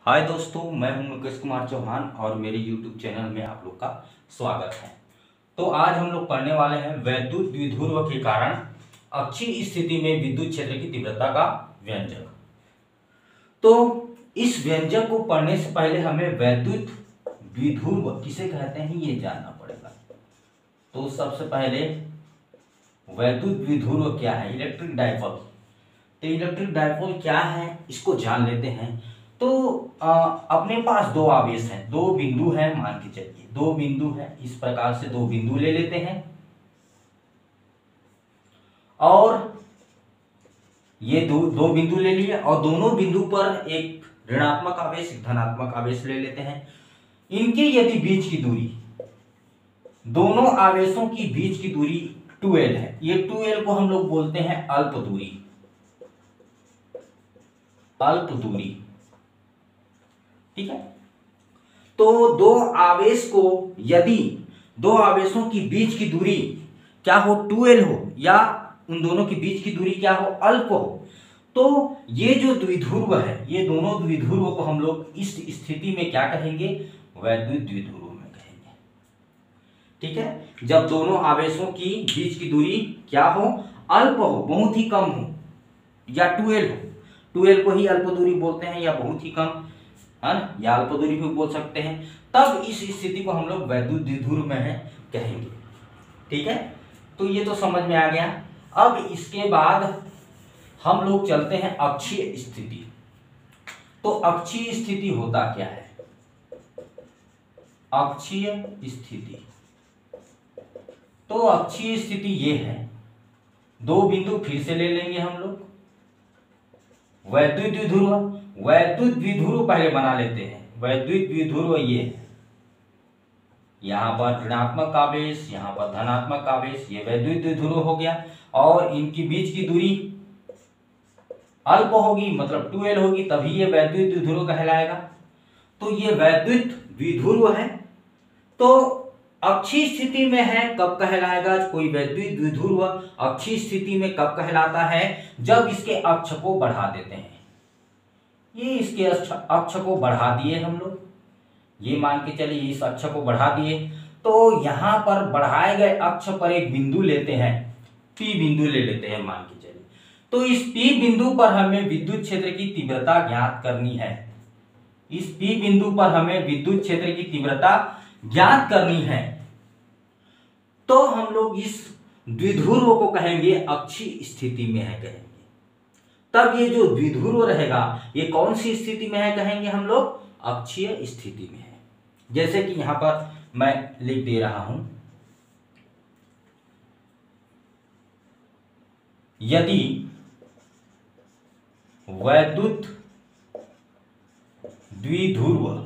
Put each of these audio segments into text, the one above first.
हाय दोस्तों, मैं हूं मुकेश कुमार चौहान और मेरे YouTube चैनल में आप लोग का स्वागत है। तो आज हम लोग पढ़ने वाले हैं वैद्युत द्विध्रुव के कारण अक्षीय स्थिति में विद्युत क्षेत्र की तीव्रता का व्यंजक। तो इस व्यंजक को पढ़ने से पहले हमें वैद्युत द्विध्रुव किसे कहते हैं ये जानना पड़ेगा। तो सबसे पहले वैद्युत द्विध्रुव क्या है, इलेक्ट्रिक डाइपोल। तो इलेक्ट्रिक डाइपोल क्या है इसको जान लेते हैं। तो अपने पास दो आवेश हैं, दो बिंदु हैं, मान के चलिए दो बिंदु हैं। इस प्रकार से दो बिंदु ले लेते हैं और ये दो बिंदु ले लिए और दोनों बिंदु पर एक ऋणात्मक आवेश एक धनात्मक आवेश ले लेते हैं। इनके यदि बीच की दूरी, दोनों आवेशों की बीच की दूरी 2l है। ये 2l को हम लोग बोलते हैं अल्प दूरी। अल्प दूरी, ठीक है। तो दो आवेश को यदि दो आवेशों की बीच की दूरी क्या हो, 2l हो, या उन दोनों की बीच की दूरी क्या हो, अल्प हो, तो ये जो द्विध्रुव है, ये दोनों द्विध्रुव को हम लोग इस स्थिति में क्या कहेंगे, वैद्युत द्विध्रुव में कहेंगे। ठीक है। जब दोनों आवेशों की बीच की दूरी क्या हो, अल्प हो, बहुत ही कम हो, या 2l हो, 2l को ही अल्प दूरी बोलते हैं, या बहुत ही कम, है ना, या अल्प दूरी भी बोल सकते हैं। तब इस स्थिति को हम लोग वैद्युत द्विध्रुव में है कहेंगे। ठीक है। तो ये तो समझ में आ गया। अब इसके बाद हम लोग चलते हैं अक्षीय स्थिति। तो अक्षीय स्थिति होता क्या है, अक्षीय स्थिति। तो अक्षीय स्थिति ये है, दो बिंदु फिर से ले लेंगे हम लोग, वैद्युत द्विध्रुव। वैद्युत द्विध्रुव पहले बना लेते हैं। वैद्युत द्विध्रुव ये है, यहां पर ऋणात्मक आवेश, यहां पर धनात्मक आवेश, ये वैद्युत द्विध्रुव हो गया। और इनकी बीच की दूरी अल्प होगी, मतलब 2l होगी, तभी ये वैद्युत द्विध्रुव कहलाएगा। तो ये वैद्युत द्विध्रुव है। तो अक्षीय स्थिति में है कब कहलाएगा कोई वैद्युत द्विध्रुव, अक्षीय स्थिति में कब कहलाता है, जब इसके अक्ष को बढ़ा देते हैं। ये इसके अक्ष को बढ़ा दिए हम लोग, ये मान के चलिए इस अक्ष को बढ़ा दिए। तो यहां पर बढ़ाए गए अक्ष पर एक बिंदु लेते हैं, P बिंदु ले लेते हैं मान के चलिए। तो इस P बिंदु पर हमें विद्युत क्षेत्र की तीव्रता ज्ञात करनी है। इस P बिंदु पर हमें विद्युत क्षेत्र की तीव्रता ज्ञात करनी है। तो हम लोग इस द्विध्रुव को कहेंगे अक्षीय स्थिति में है कहेंगे। तब ये जो द्विध्रुव रहेगा ये कौन सी स्थिति में है कहेंगे हम लोग, अक्षीय स्थिति में है। जैसे कि यहां पर मैं लिख दे रहा हूं, यदि वैद्युत द्विध्रुव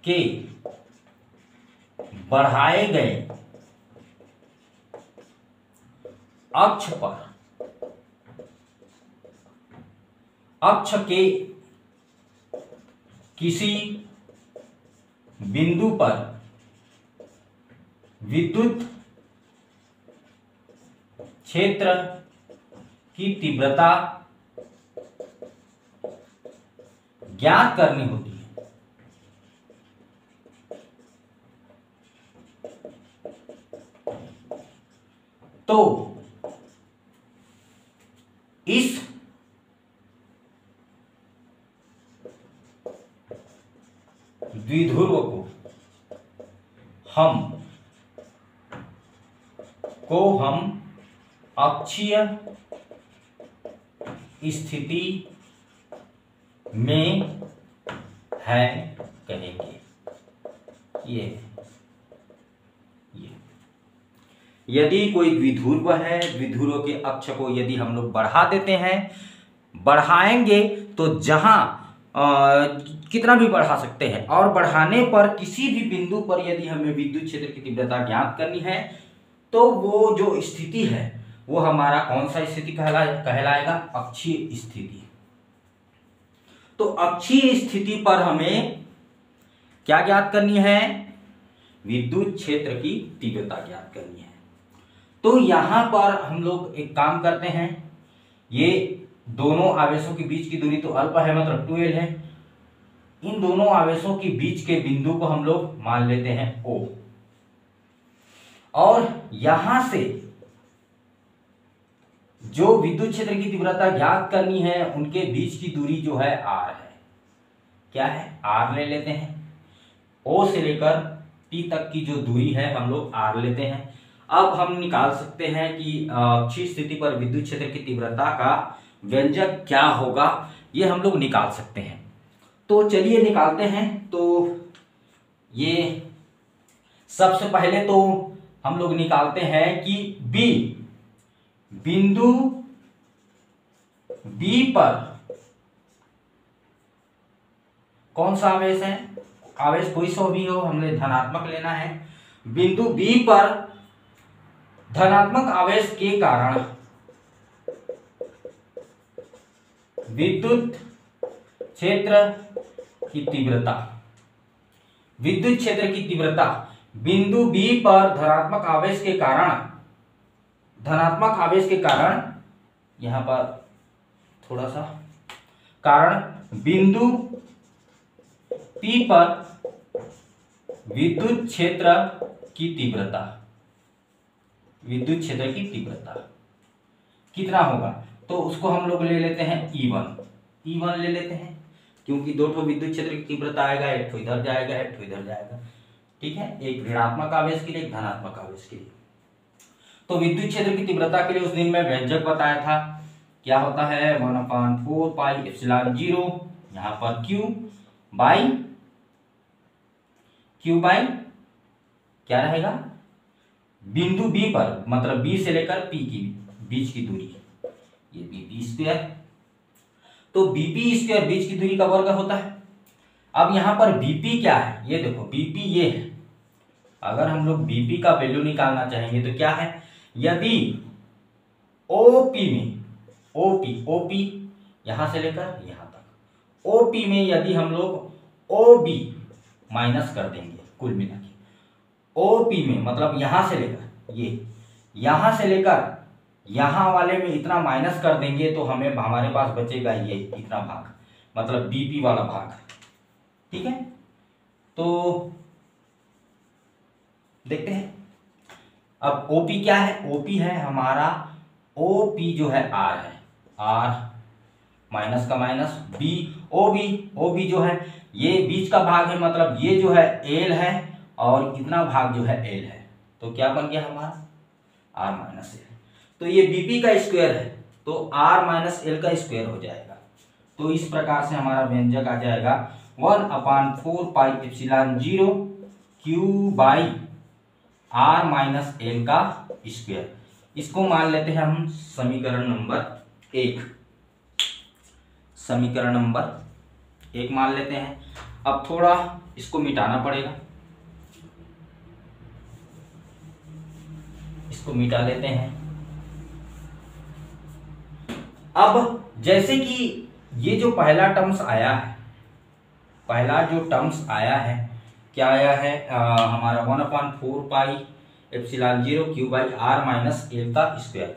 के बढ़ाए गए अक्ष पर, अक्ष के किसी बिंदु पर विद्युत क्षेत्र की तीव्रता ज्ञात करनी होती है। तो इस द्विध्रुव को हम अक्षीय स्थिति में है कहेंगे। ये यदि कोई द्विध्रुव है, द्विध्रुव के अक्ष को यदि हम लोग बढ़ा देते हैं, बढ़ाएंगे तो जहां कितना भी बढ़ा सकते हैं, और बढ़ाने पर किसी भी बिंदु पर यदि हमें विद्युत क्षेत्र की तीव्रता ज्ञात करनी है, तो वो जो स्थिति है वो हमारा कौन सा स्थिति कहलाएगा, अक्षीय स्थिति। तो अक्षीय स्थिति पर हमें क्या ज्ञात करनी है, विद्युत क्षेत्र की तीव्रता ज्ञात करनी है। तो यहां पर हम लोग एक काम करते हैं, ये दोनों आवेशों के बीच की दूरी तो अल्प है, मतलब 2L है। इन दोनों आवेशों के बीच के बिंदु को हम लोग मान लेते हैं O, और यहां से जो विद्युत क्षेत्र की तीव्रता ज्ञात करनी है उनके बीच की दूरी जो है R है। क्या है? R ले लेते हैं। O से लेकर P तक की जो दूरी है हम लोग R लेते हैं। अब हम निकाल सकते हैं कि अक्षीय स्थिति पर विद्युत क्षेत्र की तीव्रता का व्यंजक क्या होगा, ये हम लोग निकाल सकते हैं। तो चलिए निकालते हैं। तो ये सबसे पहले तो हम लोग निकालते हैं कि B, बिंदु B पर कौन सा आवेश है? आवेश कोई सा भी हो, हमने धनात्मक लेना है। बिंदु B पर धनात्मक आवेश के कारण विद्युत क्षेत्र की तीव्रता, विद्युत क्षेत्र की तीव्रता बिंदु B पर धनात्मक आवेश के कारण यहां पर थोड़ा सा कारण बिंदु P पर विद्युत क्षेत्र की तीव्रता, विद्युत क्षेत्र की तीव्रता कितना होगा? तो उसको हम लोग ले लेते हैं E1 ले लेते हैं, क्योंकि दो ठो विद्युत क्षेत्र की तीव्रता आएगा, एक ठो इधर जाएगा, एक ठो इधर जाएगा। ठीक है, एक ऋणात्मक आवेश के लिए, एक धनात्मक आवेश के लिए। तो विद्युत क्षेत्र की तीव्रता के लिए उस दिन मैं व्यंजक बताया था, क्या होता है? 1/4 पाई एप्सिलॉन 0, यहां पर Q बाई क्या रहेगा? बिंदु B पर, मतलब B से लेकर P की बीच की दूरी, ये BP स्क्वायर। तो BP स्क्वायर बीच की दूरी का वर्ग होता है। अब यहां पर BP क्या है? ये देखो, BP ये है। अगर हम लोग BP का वैल्यू निकालना चाहेंगे तो क्या है? यदि OP यहां से लेकर यहां तक, OP में यदि हम लोग OB माइनस कर देंगे, कुल मिला के OP में मतलब यहां से लेकर यहां से लेकर यहां वाले में इतना माइनस कर देंगे तो हमारे पास बचेगा ये इतना भाग, मतलब BP वाला भाग। ठीक है, तो देखते हैं। अब OP क्या है? OP है हमारा, OP जो है R है, R माइनस का माइनस B, OB जो है ये बीच का भाग है, मतलब ये जो है L है और इतना भाग जो है L है। तो क्या बन गया हमारा? R minus L। तो ये BP का स्क्वायर है, तो R माइनस L का स्क्वायर हो जाएगा। तो इस प्रकार से हमारा व्यंजक आ जाएगा 1/4 pi epsilon 0 Q by R minus L का स्क्वायर। इसको मान लेते हैं हम समीकरण नंबर 1, समीकरण नंबर 1 मान लेते हैं। अब थोड़ा इसको मिटाना पड़ेगा, इसको मिटा लेते हैं। अब जैसे कि ये जो पहला टर्म्स आया है, पहला जो टर्म्स आया है क्या आया है? हमारा 1/4 pi epsilon 0 Q by R minus L का स्क्वायर।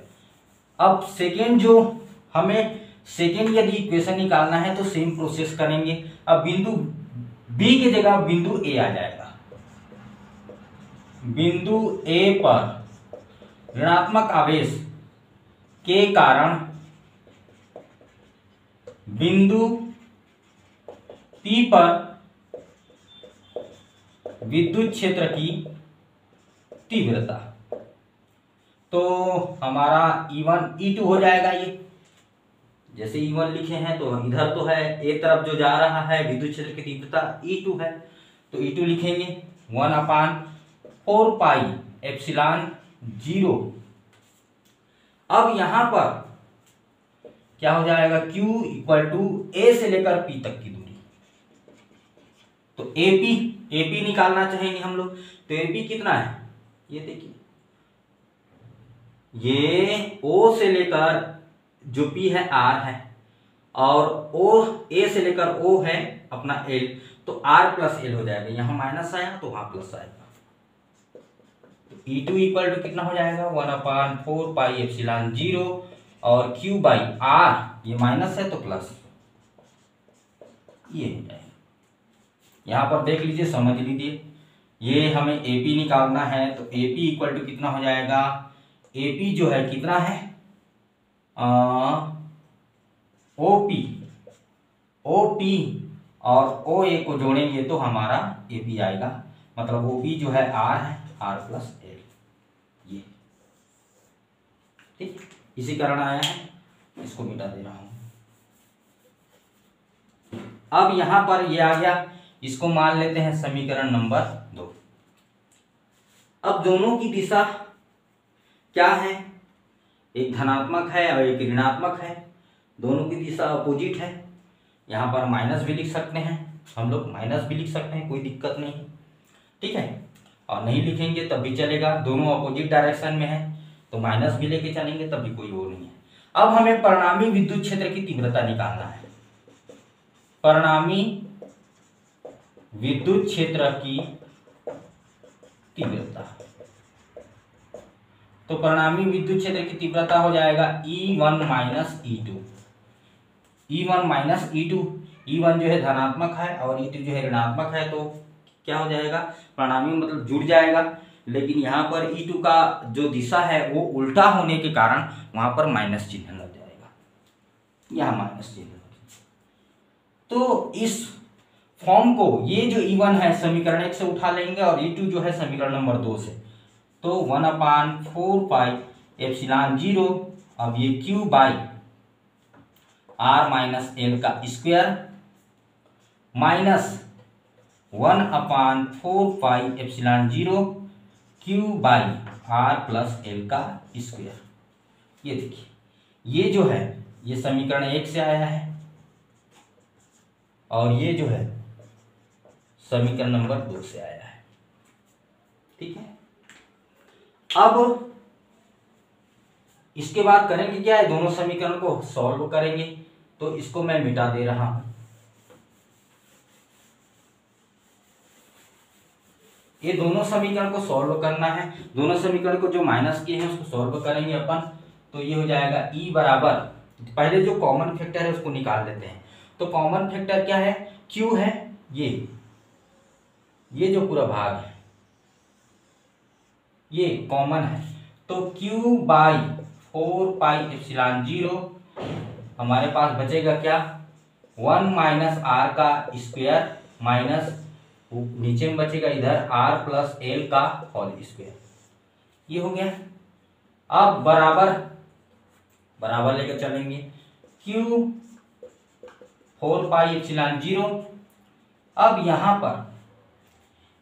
अब सेकेंड जो हमें सेकेंड यदि इक्वेशन निकालना है तो सेम प्रोसेस करेंगे। अब बिंदु B की जगह बिंदु A आ जाएगा। बिंदु A पर ऋणात्मक आवेश के कारण बिंदु P पर विद्युत क्षेत्र की तीव्रता, तो हमारा E1 E2 हो जाएगा। ये जैसे E1 लिखे हैं तो इधर तो है, एक तरफ जो जा रहा है विद्युत क्षेत्र की तीव्रता E2 है, तो E2 लिखेंगे 1/4 पाई एप्सिलॉन 0। अब यहां पर क्या हो जाएगा? Q इक्वल टू A से लेकर P तक की दूरी, तो AP निकालना चाहेंगे हम लोग, तो AP कितना है? ये देखिए, ये O से लेकर जो P है R है, और A से लेकर O है अपना L, तो R प्लस L हो जाएगा। यहां माइनस आया तो वहां प्लस आएगा। तो E2 इक्वल टू कितना हो जाएगा 1/4 पाई एप्सिलॉन 0 और Q बाई R, ये माइनस है तो प्लस, ये हो जाएगा। यहाँ पर देख लीजिए, समझ लीजिए, ये हमें AP निकालना है तो AP इक्वल टू कितना हो जाएगा, AP जो है कितना है OP और OA को जोड़ेंगे तो हमारा AP आएगा, मतलब OP जो है R है, R प्लस L, ये ठीक, इसी कारण आया है, इसको मिटा दे रहा हूं। अब यहां पर ये आ गया, इसको मान लेते हैं समीकरण नंबर 2। अब दोनों की दिशा क्या है, एक धनात्मक है और एक ऋणात्मक है, दोनों की दिशा अपोजिट है। यहाँ पर माइनस भी लिख सकते हैं हम लोग, माइनस भी लिख सकते हैं, कोई दिक्कत नहीं, ठीक है, और नहीं लिखेंगे तब भी चलेगा, दोनों अपोजिट डायरेक्शन में है तो माइनस भी लेके चलेंगे तब भी कोई वो नहीं है। अब हमें परिणामी विद्युत क्षेत्र की तीव्रता निकालना है, परिणामी विद्युत क्षेत्र की तीव्रता, तो परिणामी विद्युत क्षेत्र की तीव्रता हो जाएगा E1 minus E2, E1 minus E2, E1 जो है धनात्मक है और E2 जो है ऋणात्मक है, तो क्या हो जाएगा, परिणामी मतलब जुड़ जाएगा, लेकिन यहाँ पर E2 का जो दिशा है वो उल्टा होने के कारण वहां पर माइनस चिन्ह लग जाएगा, यहाँ माइनस चिन्ह। तो इस फॉर्म को, ये जो E1 है समीकरण 1 से उठा लेंगे और E2 जो है समीकरण नंबर 2 से, तो 1/4 पाई एप्सिलॉन 0, अब ये Q by R minus L का square minus 1/4 pi epsilon 0 Q by R plus L का स्क्वायर। ये देखिए, ये जो है ये समीकरण 1 से आया है और ये जो है समीकरण नंबर 2 से आया है, ठीक है। अब इसके बाद करेंगे क्या है, दोनों समीकरण को सॉल्व करेंगे, तो इसको मैं मिटा दे रहा हूं। ये दोनों समीकरण को सॉल्व करना है, दोनों समीकरण को जो माइनस किए हैं उसको सॉल्व करेंगे अपन, तो ये हो जाएगा E बराबर, पहले जो कॉमन फैक्टर है उसको निकाल लेते हैं। तो कॉमन फैक्टर क्या है, Q है, ये जो पूरा भाग है ये कॉमन है, तो Q बाई 4 पाई एप्सिलॉन 0, हमारे पास बचेगा क्या, 1 माइनस R का स्क्वायर माइनस नीचे में बचेगा इधर R प्लस L का होल स्क्वायर, ये हो गया। अब बराबर बराबर लेकर चलेंगे, Q 4 पाई एप्सिलॉन 0, अब यहां पर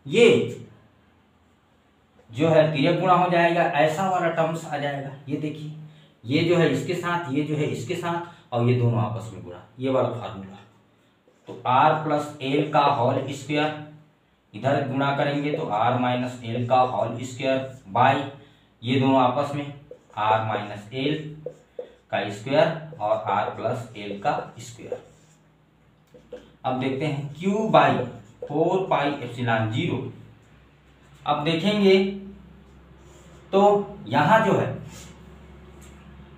ये जो है तिर्यक गुणा हो जाएगा, ऐसा वाला टर्म्स आ जाएगा, ये देखिए, ये जो है इसके साथ, ये जो है इसके साथ, और ये दोनों आपस में गुणा, ये वाला फार्मूला। तो R प्लस L का होल स्क्वायर, इधर गुणा करेंगे तो R माइनस L का होल स्क्वायर बाई ये दोनों आपस में R माइनस L का स्क्वायर और R प्लस L का स्क्वायर। अब देखते हैं Q बाई 4 पाई एप्सिलॉन 0, अब देखेंगे तो यहां जो है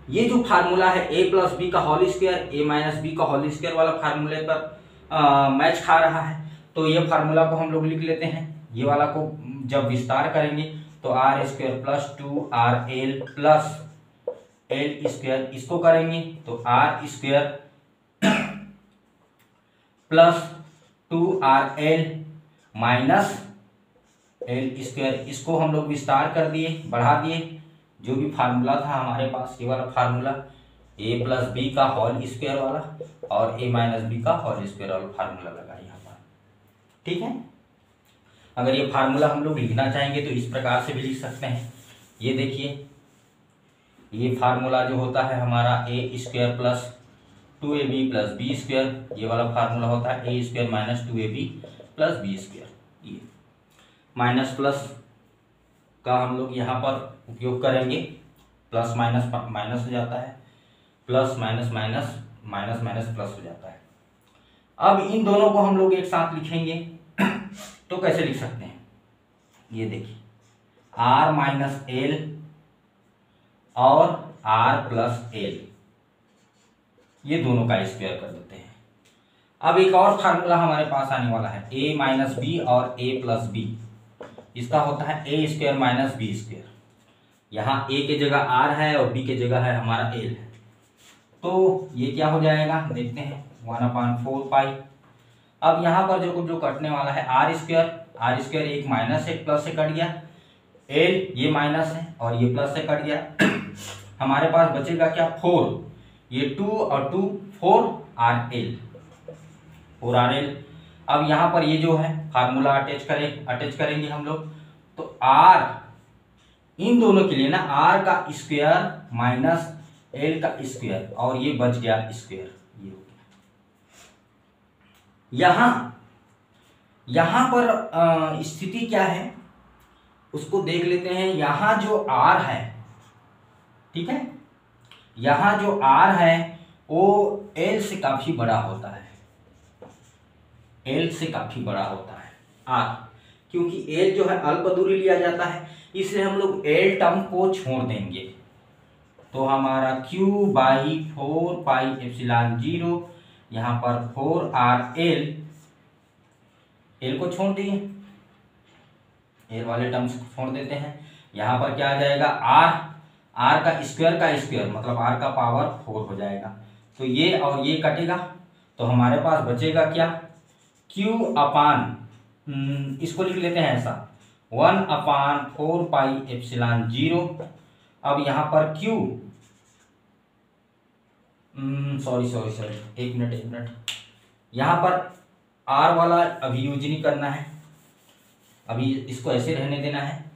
ये जो फार्मूला है a प्लस बी का whole square, a minus B का होल स्क्वायर वाला फार्मूले पर मैच खा रहा है, तो ये फार्मूला को हम लोग लिख लेते हैं। ये वाला को जब विस्तार करेंगे तो R square plus 2RL plus L square, इसको करेंगे तो R square plus 2RL minus L square, इसको हम लोग विस्तार कर दिए, बढ़ा दिए, जो भी फार्मूला था हमारे पास ये वाला फार्मूला a प्लस बी का होल स्क्वायर वाला और a माइनस बी का होल स्क्वायर वाला फार्मूला लगा यहाँ पर, ठीक है। अगर ये फार्मूला हम लोग लिखना चाहेंगे तो इस प्रकार से भी लिख सकते हैं। ये देखिए, ये फार्मूला जो होता है हमारा a square plus 2ab plus B square, ये वाला फार्मूला होता है a square minus 2ab plus B square. ये माइनस प्लस का हम लोग यहाँ पर उपयोग करेंगे, प्लस माइनस माइनस हो जाता है, plus minus minus minus minus plus हो जाता है। अब इन दोनों को हम लोग एक साथ लिखेंगे तो कैसे लिख सकते हैं, ये देखिए, आर माइनस एल और आर प्लस एल, ये दोनों का स्क्वायर कर देते हैं। अब एक और फार्मूला हमारे पास आने वाला है, a माइनस बी और a प्लस बी। इसका होता है a square minus B square. यहाँ a के जगह r है और b के जगह है हमारा l है, तो ये क्या हो जाएगा देखते हैं, 1/4 पाई। अब यहाँ पर जो कटने वाला है आर स्क्वायर एक माइनस एक प्लस से कट गया, एल ये माइनस है और ये प्लस से कट गया। हमारे पास बचेगा क्या 4, ये 2 और 2 4 आर एल। अब यहाँ पर ये जो है फार्मूला अटैच करेंगे हम लोग, तो आर इन दोनों के लिए ना आर का स्क्वायर माइनस एल का स्क्वायर और ये बच गया स्क्वायर, ये हो गया। यहाँ पर स्थिति क्या है उसको देख लेते हैं। यहाँ जो आर है, ठीक है, यहाँ जो आर है वो एल से काफी बड़ा होता है, एल से काफी बड़ा होता है आर, क्योंकि एल जो है अल्प दूरी लिया जाता है, इसलिए हम लोग एल टर्म को छोड़ देंगे। तो हमारा Q बाई 4 पाई एप्सिलॉन 0, यहाँ पर 4 आर एल को छोड़ दिए, एल वाले टर्म्स को छोड़ देते हैं। यहाँ पर क्या आ जाएगा आर का स्क्वायर मतलब आर का पावर 4 हो जाएगा। तो ये और ये कटेगा, तो हमारे पास बचेगा क्या Q अपान, इसको लिख लेते हैं ऐसा 1/4 पाई एप्सिलॉन 0। अब यहाँ पर Q, सॉरी एक मिनट, यहाँ पर R वाला अभी यूज नहीं करना है, अभी इसको ऐसे रहने देना है।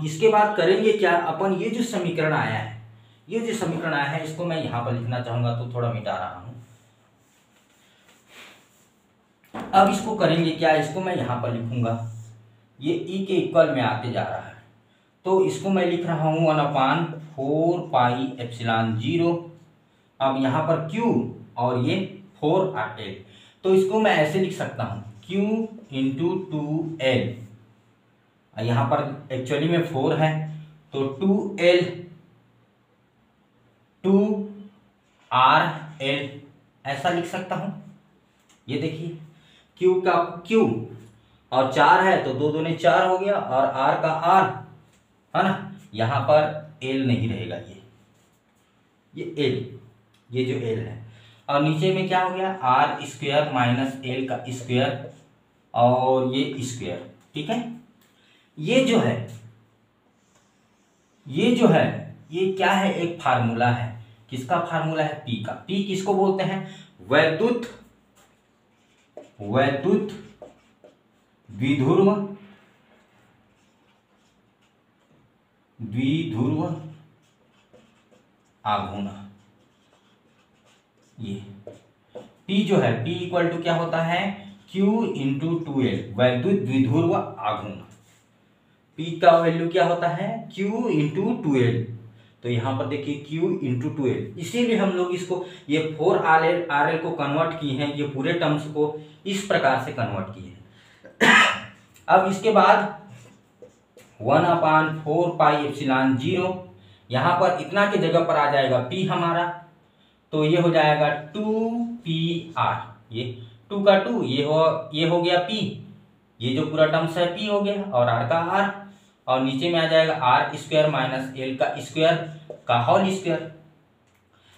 इसके बाद करेंगे क्या, अपन ये जो समीकरण आया है इसको मैं यहाँ पर लिखना चाहूंगा, तो थोड़ा मिटा रहा हूं। अब इसको करेंगे क्या, इसको मैं यहाँ पर लिखूंगा, ये E के इक्वल में आते जा रहा है, तो इसको मैं लिख रहा हूँ 1/4 पाई एप्सिलॉन 0। अब यहाँ पर Q और ये 4 RL, तो इसको मैं ऐसे लिख सकता हूँ Q इंटू 2L, यहाँ पर एक्चुअली में 4 है, तो 2L 2RL ऐसा लिख सकता हूँ। ये देखिए Q का Q और 4 है तो 2 दूने 4 हो गया, और R का R है ना, यहाँ पर L नहीं रहेगा, ये L, ये जो L है, और नीचे में क्या हो गया आर स्क्वायर माइनस एल का स्क्वायर और ये स्क्वायर, ठीक है। ये जो है ये क्या है, एक फार्मूला है, किसका फार्मूला है, पी का। पी किसको बोलते हैं, वैद्युत द्विध्रुव आघूर्ण। ये P जो है, P इक्वल टू क्या होता है, Q इंटू 2L, वैद्युत द्विध्रुव आघूर्ण। P का वैल्यू क्या होता है, Q इंटू 2L, तो यहाँ पर देखिए Q इंटू 2L, इसीलिए हम लोग इसको ये 4RL को कन्वर्ट किए हैं, ये पूरे टर्म्स को इस प्रकार से कन्वर्ट किए हैं। अब इसके बाद 1/4 पाई एप्सिलॉन 0, यहाँ पर इतना के जगह पर आ जाएगा P हमारा, तो ये हो जाएगा 2PR, ये 2 का 2, ये हो गया P, ये जो पूरा टर्म्स है P हो गया, और R का R, और नीचे में आ जाएगा R स्क्वायर माइनस L का स्क्वायर का होल स्क्वायर।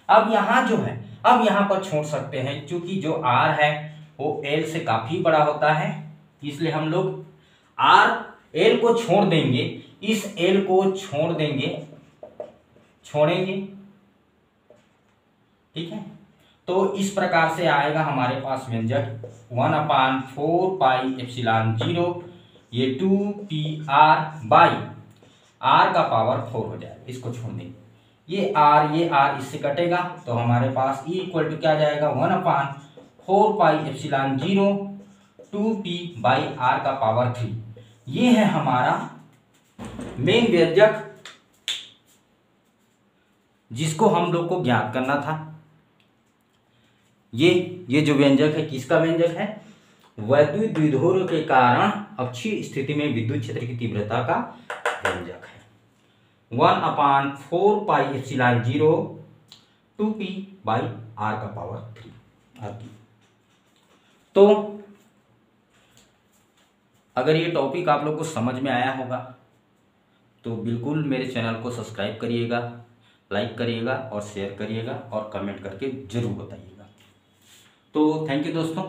अब यहाँ जो है, अब यहाँ पर छोड़ सकते हैं, क्योंकि जो R है वो L से काफी बड़ा होता है, इसलिए हम लोग L को छोड़ देंगे, इस L को छोड़ेंगे, ठीक है। तो इस प्रकार से आएगा हमारे पास व्यंजक 1/4 पाई एप्सिलॉन 0, ये 2PR बाई R का पावर 4 हो जाएगा, इसको छोड़ देंगे, ये R इससे कटेगा, तो हमारे पास E इक्वल टू क्या जाएगा 1/4 pi epsilon 0 2P by R का पावर 3। ये है हमारा मेन व्यंजक जिसको हम लोग को ज्ञात करना था। ये जो व्यंजक है किसका व्यंजक है, वैद्युत द्विध्रुव के कारण अक्षीय स्थिति में विद्युत क्षेत्र की तीव्रता का व्यंजक है। 1/4πε0 2p/r⁻³ तो अगर ये टॉपिक आप लोग को समझ में आया होगा तो बिल्कुल मेरे चैनल को सब्सक्राइब करिएगा, लाइक करिएगा और शेयर करिएगा और कमेंट करके ज़रूर बताइएगा। तो थैंक यू दोस्तों।